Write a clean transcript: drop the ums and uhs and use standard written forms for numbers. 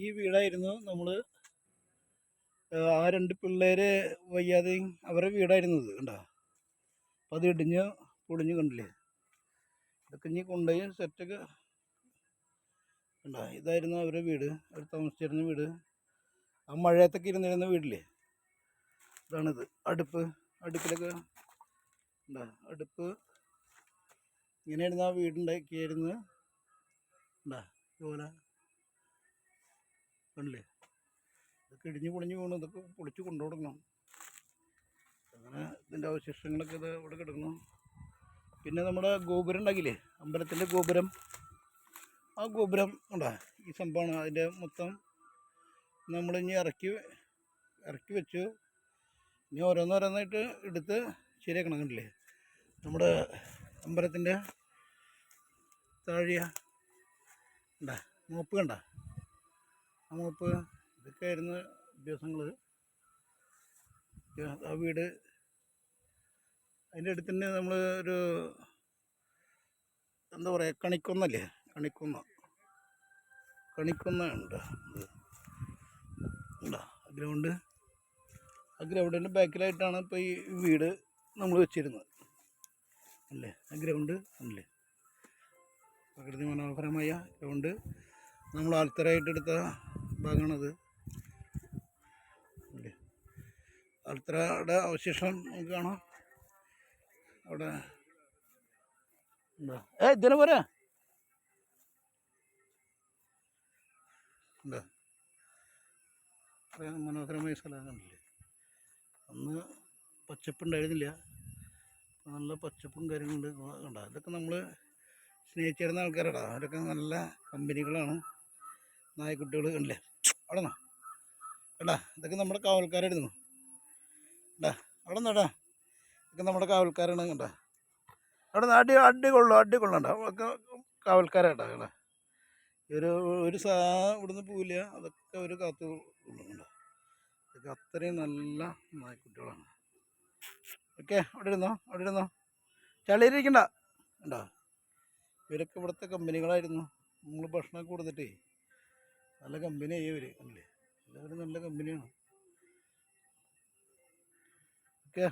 ഈ വീടായിരുന്നു നമ്മൾ ആ രണ്ട് പിള്ളേര് വയ്യാതെയും അവരുടെ വീടായിരുന്നു ഇത് കണ്ടോ. അപ്പോൾ അത് ഇടിഞ്ഞ് പൊളിഞ്ഞ് കണ്ടില്ലേ. ഇതൊക്കെ ഇനി കൊണ്ടുപോയി സെറ്റൊക്കെ കണ്ടോ. ഇതായിരുന്നു അവരുടെ വീട്, അവർ താമസിച്ചിരുന്ന വീട്. ആ മഴയത്തൊക്കെ ഇരുന്നിരുന്ന വീട്ടില്ലേ, ഇതാണിത്. അടുപ്പിലൊക്കെ ഉണ്ടോ, അടുപ്പ് ഇങ്ങനെയായിരുന്നു ആ വീടുണ്ടാക്കിയായിരുന്നു. ഉണ്ടാ ഇതുപോലെ കണ്ടില്ലേ. ഇതൊക്കെ ഇടിഞ്ഞ് പൊളിഞ്ഞ് പോകണം, ഇതൊക്കെ പൊളിച്ച് കൊണ്ടുപോകണം. അങ്ങനെ ഇതിൻ്റെ അവശിഷ്ടങ്ങളൊക്കെ ഇത് ഇവിടെ കിടക്കുന്നു. പിന്നെ നമ്മുടെ ഗോപുരം ഉണ്ടാക്കിയില്ലേ, അമ്പലത്തിൻ്റെ ഗോപുരം, ആ ഗോപുരം ഉണ്ടാ ഈ സംഭവമാണ്. അതിൻ്റെ മൊത്തം നമ്മളിനി ഇറക്കി വെച്ചു. ഇനി ഓരോന്നോരോന്നായിട്ട് എടുത്ത് ശരിയാക്കണം. കണ്ടില്ലേ നമ്മുടെ അമ്പലത്തിൻ്റെ താഴെ ഉണ്ടാ മോപ്പ് കണ്ട, ആ മോപ്പ് ഇതൊക്കെ ആയിരുന്നു ദിവസങ്ങൾ. ആ വീട് അതിൻ്റെ അടുത്ത് തന്നെ നമ്മൾ ഒരു എന്താ പറയുക, കണിക്കൊന്നല്ലേ, കണിക്കൊന്ന ഉണ്ട് ഉണ്ടാ ഗ്രൗണ്ട്. ആ ഗ്രൗണ്ടിൻ്റെ ബാക്കിലായിട്ടാണ് ഇപ്പോൾ ഈ വീട് നമ്മൾ വെച്ചിരുന്നത് അല്ലേ. ആ ഗ്രൗണ്ട് അല്ലേ, പ്രകൃതി മനോഹരമായ ഗ്രൗണ്ട്. നമ്മൾ ആൽത്തറയായിട്ടെടുത്ത ഭാഗമാണത് അല്ലേ. ആൽത്തറയുടെ അവശേഷം നമുക്ക് കാണാം അവിടെ. എന്താ ഇതിനെ പോരാ എന്താ മനോഹരമായ സ്ഥലം കണ്ടില്ലേ. അന്ന് പച്ചപ്പുണ്ടായിരുന്നില്ല, നല്ല പച്ചപ്പും കാര്യങ്ങളുണ്ട് കണ്ട. ഇതൊക്കെ നമ്മൾ സ്നേഹിച്ചിരുന്ന ആൾക്കാരാടാ, അവരൊക്കെ നല്ല കമ്പനികളാണ്. നായ്ക്കുട്ടികൾ കണ്ടില്ലേ അവിടെ നിന്നാ കേട്ടാ. ഇതൊക്കെ നമ്മുടെ കാവൽക്കാരായിരുന്നു കേട്ടാ. അവിടെ നിന്നാടാ, ഇതൊക്കെ നമ്മുടെ കാവൽക്കാരാണ് കണ്ട. അവിടെ നിന്ന് അടികൊള്ളണ്ട ഒക്കെ കാവൽക്കാരാട്ടാ കേട്ടാ. ഒരു ഇവിടുന്ന് പോവില്ല, അതൊക്കെ ഒരു കാത്തു കൊള്ളുന്നുണ്ടോ. ഇതൊക്കെ അത്രയും നല്ല നായ്ക്കുട്ടികളാണ്. ഓക്കെ, അവിടെ ഇരുന്നോ ചളിയിലിരിക്കണ്ട കണ്ടോ. ഇവരൊക്കെ ഇവിടുത്തെ കമ്പനികളായിരുന്നു. നമ്മൾ ഭക്ഷണമൊക്കെ കൊടുത്തിട്ടേ നല്ല കമ്പനിയായി ഇവർ കണ്ടില്ലേ. എല്ലാവരും നല്ല കമ്പനിയാണ്. ഓക്കെ.